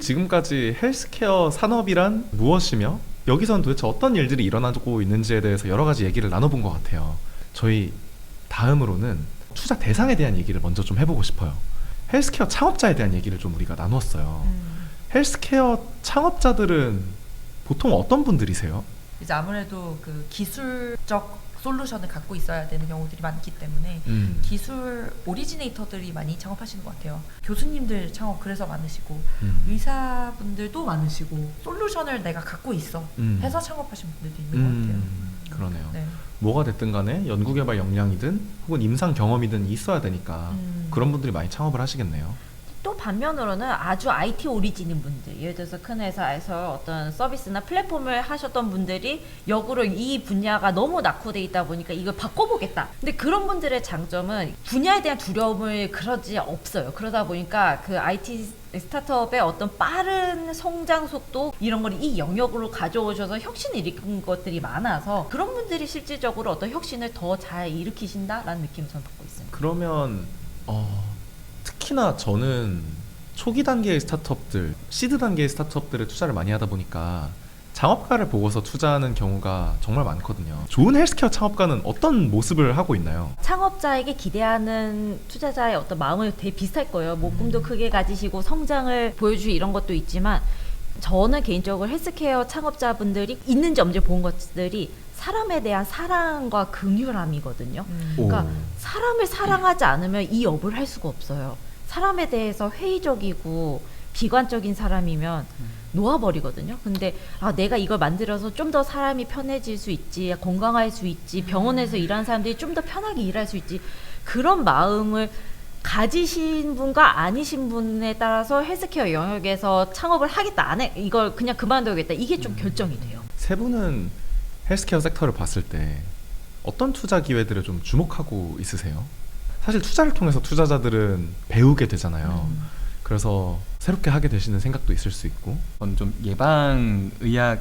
지금까지 헬스케어 산업이란 무엇이며 여기선 도대체 어떤 일들이 일어나고 있는지에 대해서 여러 가지 얘기를 나눠본 것 같아요. 저희 다음으로는 투자 대상에 대한 얘기를 먼저 좀 해보고 싶어요. 헬스케어 창업자에 대한 얘기를 좀 우리가 나누었어요. 헬스케어 창업자들은 보통 어떤 분들이세요? 이제 아무래도 그 기술적 솔루션을 갖고 있어야 되는 경우들이 많기 때문에 기술 오리지네이터들이 많이 창업하시는 것 같아요. 교수님들 창업 그래서 많으시고 의사분들도 많으시고 솔루션을 내가 갖고 있어 해서 창업하신 분들도 있는 것 같아요. 그러네요. 네. 뭐가 됐든 간에 연구개발 역량이든 혹은 임상 경험이든 있어야 되니까 그런 분들이 많이 창업을 하시겠네요. 또 반면으로는 아주 IT 오리진인 분들, 예를 들어서 큰 회사에서 어떤 서비스나 플랫폼을 하셨던 분들이 역으로 이 분야가 너무 낙후돼 있다 보니까 이걸 바꿔보겠다. 근데 그런 분들의 장점은 분야에 대한 두려움을 그러지 없어요. 그러다 보니까 그 IT 스타트업의 어떤 빠른 성장 속도 이런 걸 이 영역으로 가져오셔서 혁신을 일으킨 것들이 많아서 그런 분들이 실질적으로 어떤 혁신을 더 잘 일으키신다라는 느낌을 저는 받고 있습니다. 그러면 특히나 저는 초기 단계의 스타트업들, 시드 단계의 스타트업들에 투자를 많이 하다 보니까 창업가를 보고서 투자하는 경우가 정말 많거든요. 좋은 헬스케어 창업가는 어떤 모습을 하고 있나요? 창업자에게 기대하는 투자자의 어떤 마음은 되게 비슷할 거예요. 뭐 꿈도 크게 가지시고 성장을 보여주고 이런 것도 있지만 저는 개인적으로 헬스케어 창업자분들이 있는지 없는지 본 것들이 사람에 대한 사랑과 긍휼함이거든요. 그러니까 사람을 사랑하지 않으면 이 업을 할 수가 없어요. 사람에 대해서 회의적이고 비관적인 사람이면 놓아버리거든요. 근데 내가 이걸 만들어서 좀 더 사람이 편해질 수 있지, 건강할 수 있지, 병원에서 일하는 사람들이 좀 더 편하게 일할 수 있지, 그런 마음을 가지신 분과 아니신 분에 따라서 헬스케어 영역에서 창업을 하겠다, 안 해, 이걸 그냥 그만두겠다, 이게 좀 결정이 돼요. 세 분은 헬스케어 섹터를 봤을 때 어떤 투자 기회들을 좀 주목하고 있으세요? 사실 투자를 통해서 투자자들은 배우게 되잖아요. 그래서 새롭게 하게 되시는 생각도 있을 수 있고. 저는 좀 예방의학에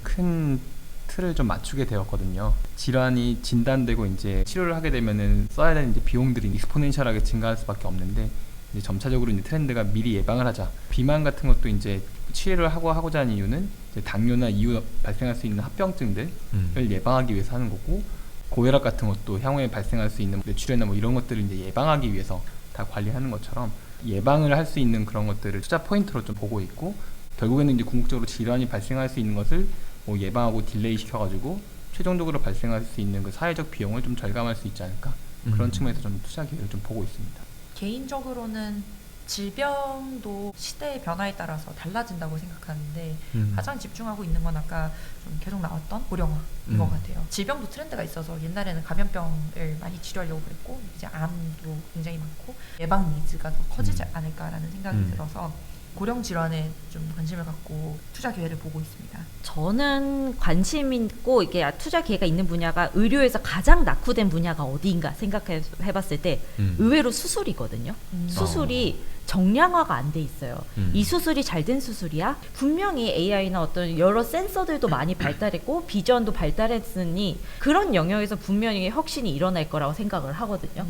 큰 틀을 좀 맞추게 되었거든요. 질환이 진단되고 이제 치료를 하게 되면은 써야 되는 이제 비용들이 익스포넨셜하게 증가할 수밖에 없는데 이제 점차적으로 이제 트렌드가 미리 예방을 하자. 비만 같은 것도 이제 치료를 하고자 하는 이유는 이제 당뇨나 이후 발생할 수 있는 합병증들을 예방하기 위해서 하는 거고, 고혈압 같은 것도 향후에 발생할 수 있는 뇌출혈이나 뭐 이런 것들을 이제 예방하기 위해서 다 관리하는 것처럼 예방을 할 수 있는 그런 것들을 투자 포인트로 좀 보고 있고, 결국에는 이제 궁극적으로 질환이 발생할 수 있는 것을 뭐 예방하고 딜레이 시켜가지고 최종적으로 발생할 수 있는 그 사회적 비용을 좀 절감할 수 있지 않을까, 그런 측면에서 좀 투자 기회를 좀 보고 있습니다. 개인적으로는 질병도 시대의 변화에 따라서 달라진다고 생각하는데 가장 집중하고 있는 건 아까 좀 계속 나왔던 고령화인 것 같아요. 질병도 트렌드가 있어서 옛날에는 감염병을 많이 치료하려고 그랬고 이제 암도 굉장히 많고 예방 니즈가 더 커지지 않을까라는 생각이 들어서 고령 질환에 좀 관심을 갖고 투자 기회를 보고 있습니다. 저는 관심 있고 이게 투자 기회가 있는 분야가 의료에서 가장 낙후된 분야가 어디인가 생각해봤을 때 의외로 수술이거든요. 수술이 정량화가 안 돼 있어요. 이 수술이 잘 된 수술이야? 분명히 AI나 어떤 여러 센서들도 많이 발달했고 비전도 발달했으니 그런 영역에서 분명히 혁신이 일어날 거라고 생각을 하거든요.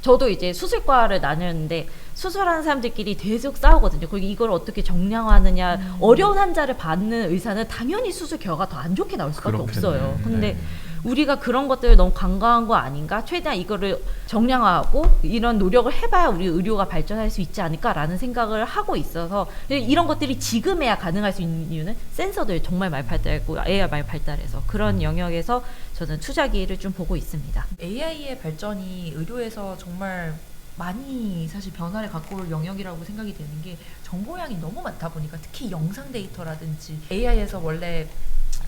저도 이제 수술과를 다녔는데 수술하는 사람들끼리 계속 싸우거든요. 그리고 이걸 어떻게 정량화하느냐. 어려운 환자를 받는 의사는 당연히 수술 결과가 더 안 좋게 나올 수밖에 없어요. 근데 우리가 그런 것들을 너무 간과한 거 아닌가? 최대한 이거를 정량화하고 이런 노력을 해봐야 우리 의료가 발전할 수 있지 않을까라는 생각을 하고 있어서 이런 것들이 지금에야 가능할 수 있는 이유는 센서들 정말 많이 발달했고 AI 많이 발달해서 그런 영역에서 저는 투자 기회를 좀 보고 있습니다. AI의 발전이 의료에서 정말 많이 사실 변화를 갖고 올 영역이라고 생각이 되는 게 정보량이 너무 많다 보니까 특히 영상 데이터라든지 AI에서 원래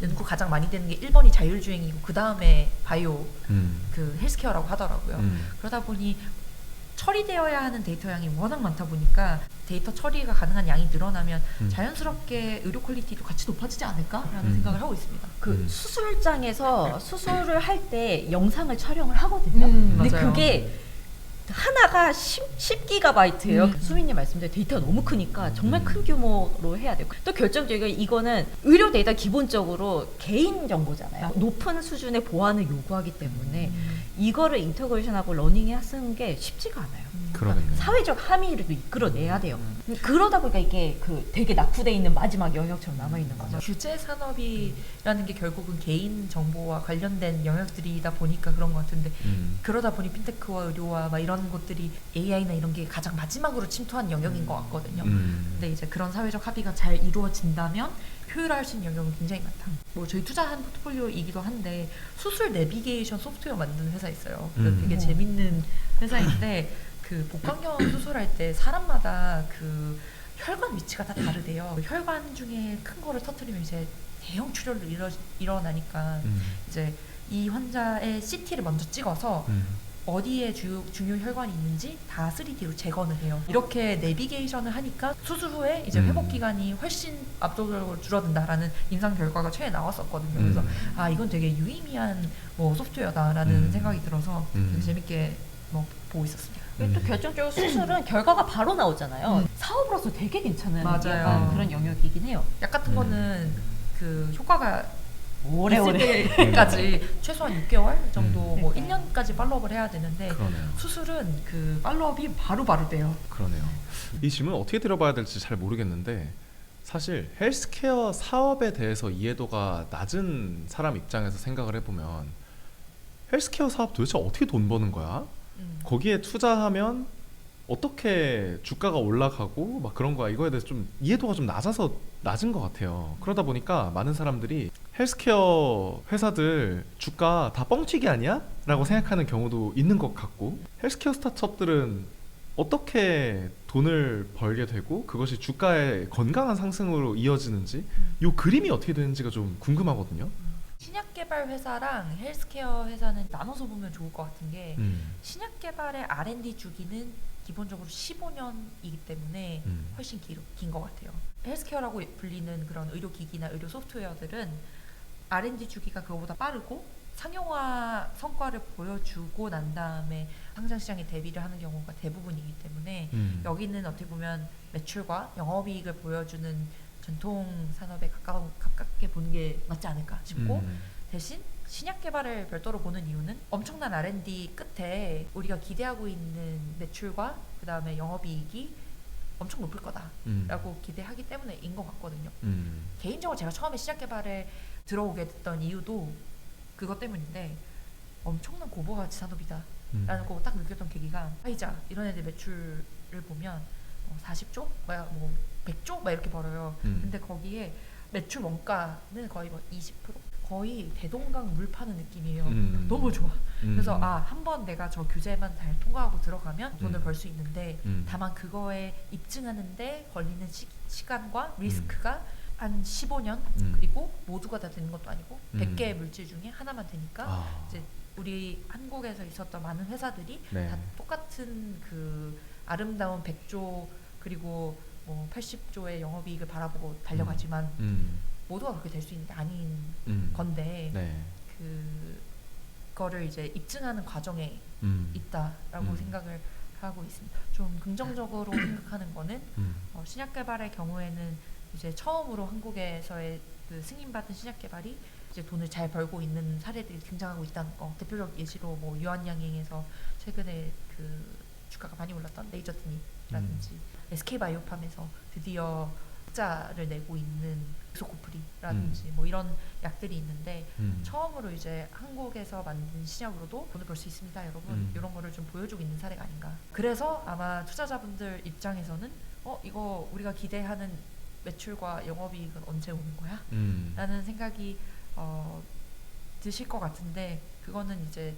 연구 가장 많이 되는 게 1번이 자율주행이고 그 다음에 바이오 그 헬스케어라고 하더라고요. 그러다 보니 처리되어야 하는 데이터 양이 워낙 많다 보니까 데이터 처리가 가능한 양이 늘어나면 자연스럽게 의료 퀄리티도 같이 높아지지 않을까라는 생각을 하고 있습니다. 그 수술장에서 수술을 할 때 영상을 촬영을 하거든요. 근데 맞아요. 그게 하나가 10GB예요. 수민님 말씀대로 데이터가 너무 크니까 정말 큰 규모로 해야 돼요. 또 결정적이고 이거는 의료 데이터 기본적으로 개인 정보잖아요. 높은 수준의 보안을 요구하기 때문에 이거를 인터그레이션하고 러닝에 쓰는 게 쉽지가 않아요. 그러겠네요. 사회적 함의를 이끌어내야 돼요. 그러다 보니까 이게 그 되게 낙후돼 있는 마지막 영역처럼 남아 있는 거죠. 규제 산업이라는 게 결국은 개인 정보와 관련된 영역들이다 보니까 그런 것 같은데 그러다 보니 핀테크와 의료와 막 이런 것들이 AI나 이런 게 가장 마지막으로 침투한 영역인 것 같거든요. 근데 이제 그런 사회적 합의가 잘 이루어진다면 효율화할 수 있는 영역은 굉장히 많다. 뭐 저희 투자한 포트폴리오이기도 한데 수술 내비게이션 소프트웨어 만드는 회사 있어요. 되게 재밌는 회사인데 그 복강경 수술할 때 사람마다 그 혈관 위치가 다 다르대요. 혈관 중에 큰 거를 터뜨리면 이제 대형 출혈로 일어나니까 이제 이 환자의 CT를 먼저 찍어서 어디에 중요 혈관이 있는지 다 3D로 재건을 해요. 이렇게 내비게이션을 하니까 수술 후에 이제 회복 기간이 훨씬 압도적으로 줄어든다라는 임상 결과가 최근에 나왔었거든요. 그래서 아 이건 되게 유의미한 뭐 소프트웨어다라는 생각이 들어서 되게 재밌게 뭐 보고 있었습니다. 또 결정적으로 수술은 결과가 바로 나오잖아요. 사업으로서 되게 괜찮은 맞아요. 약간 그런 영역이긴 해요. 약 같은 거는 그 효과가 오래오래. 있을 때까지 최소한 6개월 정도 뭐 1년까지 팔로업을 해야 되는데 그러네요. 수술은 그 팔로업이 바로바로 돼요. 그러네요. 이 질문 어떻게 드려봐야 될지 잘 모르겠는데 사실 헬스케어 사업에 대해서 이해도가 낮은 사람 입장에서 생각을 해보면 헬스케어 사업 도대체 어떻게 돈 버는 거야? 거기에 투자하면 어떻게 주가가 올라가고 막 그런 거야. 이거에 대해서 좀 이해도가 좀 낮은 것 같아요. 그러다 보니까 많은 사람들이 헬스케어 회사들 주가 다 뻥튀기 아니야? 라고 생각하는 경우도 있는 것 같고 헬스케어 스타트업들은 어떻게 돈을 벌게 되고 그것이 주가의 건강한 상승으로 이어지는지 이 그림이 어떻게 되는지가 좀 궁금하거든요. 신약 개발 회사랑 헬스케어 회사는 나눠서 보면 좋을 것 같은 게 신약 개발의 R&D 주기는 기본적으로 15년이기 때문에 훨씬 긴 것 같아요. 헬스케어라고 불리는 그런 의료기기나 의료 소프트웨어들은 R&D 주기가 그거보다 빠르고 상용화 성과를 보여주고 난 다음에 상장 시장에 대비를 하는 경우가 대부분이기 때문에 여기는 어떻게 보면 매출과 영업이익을 보여주는 전통 산업에 가깝게 보는 게 맞지 않을까 싶고 대신 신약 개발을 별도로 보는 이유는 엄청난 R&D 끝에 우리가 기대하고 있는 매출과 그 다음에 영업이익이 엄청 높을 거다라고 기대하기 때문에인 것 같거든요. 개인적으로 제가 처음에 신약 개발에 들어오게 됐던 이유도 그것 때문인데 엄청난 고부가치 산업이다 라는 거 딱 느꼈던 계기가 화이자 이런 애들 매출을 보면 40조? 뭐 100조? 막 이렇게 벌어요. 근데 거기에 매출 원가는 거의 뭐 20%? 거의 대동강 물 파는 느낌이에요. 너무 좋아. 그래서 한번 내가 저 규제만 잘 통과하고 들어가면 돈을 벌 수 있는데 다만 그거에 입증하는데 걸리는 시간과 리스크가 한 15년 그리고 모두가 다 되는 것도 아니고 100개의 물질 중에 하나만 되니까 이제 우리 한국에서 있었던 많은 회사들이 다 똑같은 그 아름다운 100조 그리고 뭐 80조의 영업이익을 바라보고 달려가지만 모두가 그렇게 될 수 있는 게 아닌 건데 그거를 이제 입증하는 과정에 있다라고 생각을 하고 있습니다. 좀 긍정적으로 생각하는 거는 신약 개발의 경우에는 이제 처음으로 한국에서의 그 승인받은 신약 개발이 이제 돈을 잘 벌고 있는 사례들이 등장하고 있다는 거. 대표적 예시로 뭐 유한양행에서 최근에 그 주가가 많이 올랐던 레이저트닉이라든지 SK바이오팜에서 드디어 흑자를 내고 있는 소코프리라든지 뭐 이런 약들이 있는데 처음으로 이제 한국에서 만든 신약으로도 돈을 벌 수 있습니다, 여러분. 이런 거를 좀 보여주고 있는 사례가 아닌가. 그래서 아마 투자자분들 입장에서는 이거 우리가 기대하는 매출과 영업이익은 언제 오는 거야? 라는 생각이 드실 것 같은데 그거는 이제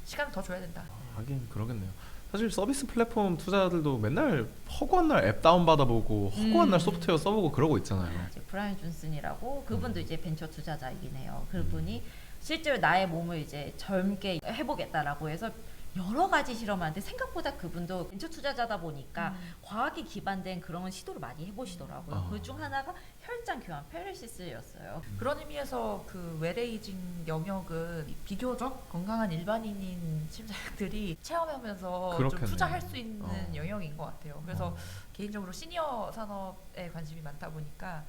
시간을 더 줘야 된다. 하긴 그러겠네요. 사실 서비스 플랫폼 투자자들도 맨날 허구한 날 앱 다운받아보고 허구한 날 소프트웨어 써보고 그러고 있잖아요. 이제 브라이언 존슨이라고 그분도 이제 벤처 투자자이긴 해요. 그분이 실제로 나의 몸을 이제 젊게 해보겠다라고 해서 여러 가지 실험하는데 생각보다 그분도 벤처 투자자다 보니까 과학에 기반된 그런 시도를 많이 해보시더라고요. 그중 하나가 혈장 교환 페르시스였어요. 그런 의미에서 그 웰에이징 영역은 비교적 건강한 일반인인 심사역들이 체험하면서 그렇겠네요. 좀 투자할 수 있는 영역인 것 같아요. 그래서 개인적으로 시니어 산업에 관심이 많다 보니까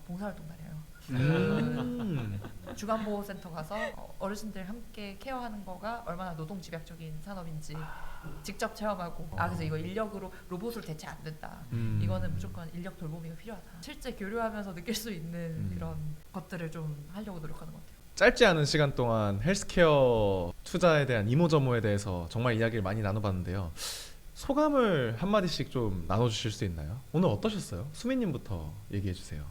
봉사활동 다녀요. 주간보호센터 가서 어르신들 함께 케어하는 거가 얼마나 노동집약적인 산업인지 직접 체험하고 그래서 이거 인력으로 로봇을 대체 안 된다. 이거는 무조건 인력 돌보미가 필요하다. 실제 교류하면서 느낄 수 있는 그런 것들을 좀 하려고 노력하는 것 같아요. 짧지 않은 시간 동안 헬스케어 투자에 대한 이모저모에 대해서 정말 이야기를 많이 나눠봤는데요. 소감을 한마디씩 좀 나눠주실 수 있나요? 오늘 어떠셨어요? 수민님부터 얘기해주세요.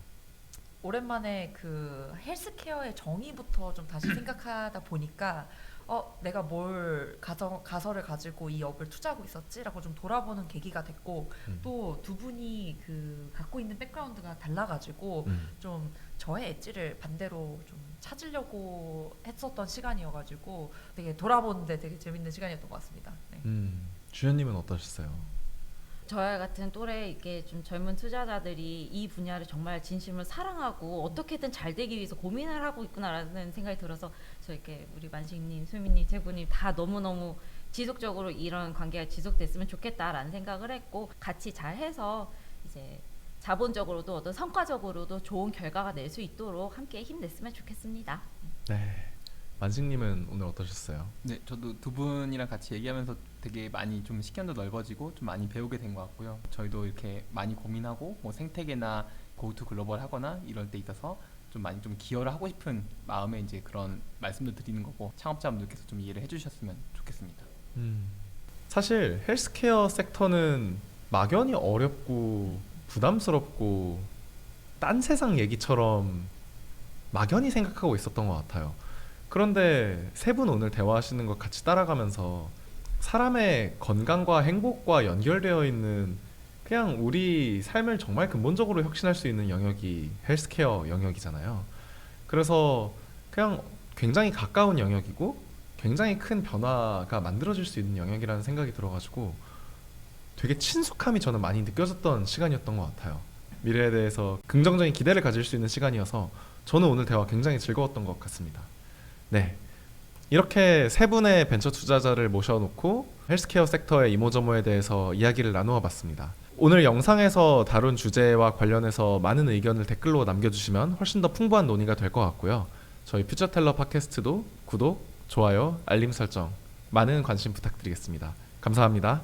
오랜만에 그 헬스케어의 정의부터 좀 다시 생각하다 보니까 내가 뭘 가설을 가지고 이 업을 투자하고 있었지라고 좀 돌아보는 계기가 됐고 또 두 분이 그 갖고 있는 백그라운드가 달라가지고 좀 저의 엣지를 반대로 좀 찾으려고 했었던 시간이어가지고 되게 돌아보는데 되게 재밌는 시간이었던 것 같습니다. 네. 주현님은 어떠셨어요? 저와 같은 또래 이렇게 좀 젊은 투자자들이 이 분야를 정말 진심으로 사랑하고 어떻게든 잘 되기 위해서 고민을 하고 있구나라는 생각이 들어서 저 이렇게 우리 만식님, 수민님, 재구님 다 너무너무 지속적으로 이런 관계가 지속됐으면 좋겠다라는 생각을 했고 같이 잘해서 이제 자본적으로도 어떤 성과적으로도 좋은 결과가 낼 수 있도록 함께 힘냈으면 좋겠습니다. 네. 만식님은 오늘 어떠셨어요? 네, 저도 두 분이랑 같이 얘기하면서 되게 많이 좀 식견도 넓어지고 좀 많이 배우게 된 것 같고요. 저희도 이렇게 많이 고민하고 뭐 생태계나 고투 글로벌 하거나 이럴 때 있어서 좀 많이 좀 기여를 하고 싶은 마음에 이제 그런 말씀도 드리는 거고 창업자분들께서 좀 이해를 해주셨으면 좋겠습니다. 사실 헬스케어 섹터는 막연히 어렵고 부담스럽고 딴 세상 얘기처럼 막연히 생각하고 있었던 것 같아요. 그런데 세 분 오늘 대화하시는 것 같이 따라가면서 사람의 건강과 행복과 연결되어 있는 그냥 우리 삶을 정말 근본적으로 혁신할 수 있는 영역이 헬스케어 영역이잖아요. 그래서 그냥 굉장히 가까운 영역이고 굉장히 큰 변화가 만들어질 수 있는 영역이라는 생각이 들어가지고 되게 친숙함이 저는 많이 느껴졌던 시간이었던 것 같아요. 미래에 대해서 긍정적인 기대를 가질 수 있는 시간이어서 저는 오늘 대화 굉장히 즐거웠던 것 같습니다. 네, 이렇게 세 분의 벤처 투자자를 모셔놓고 헬스케어 섹터의 이모저모에 대해서 이야기를 나누어 봤습니다. 오늘 영상에서 다룬 주제와 관련해서 많은 의견을 댓글로 남겨주시면 훨씬 더 풍부한 논의가 될 것 같고요. 저희 퓨처텔러 팟캐스트도 구독, 좋아요, 알림 설정 많은 관심 부탁드리겠습니다. 감사합니다.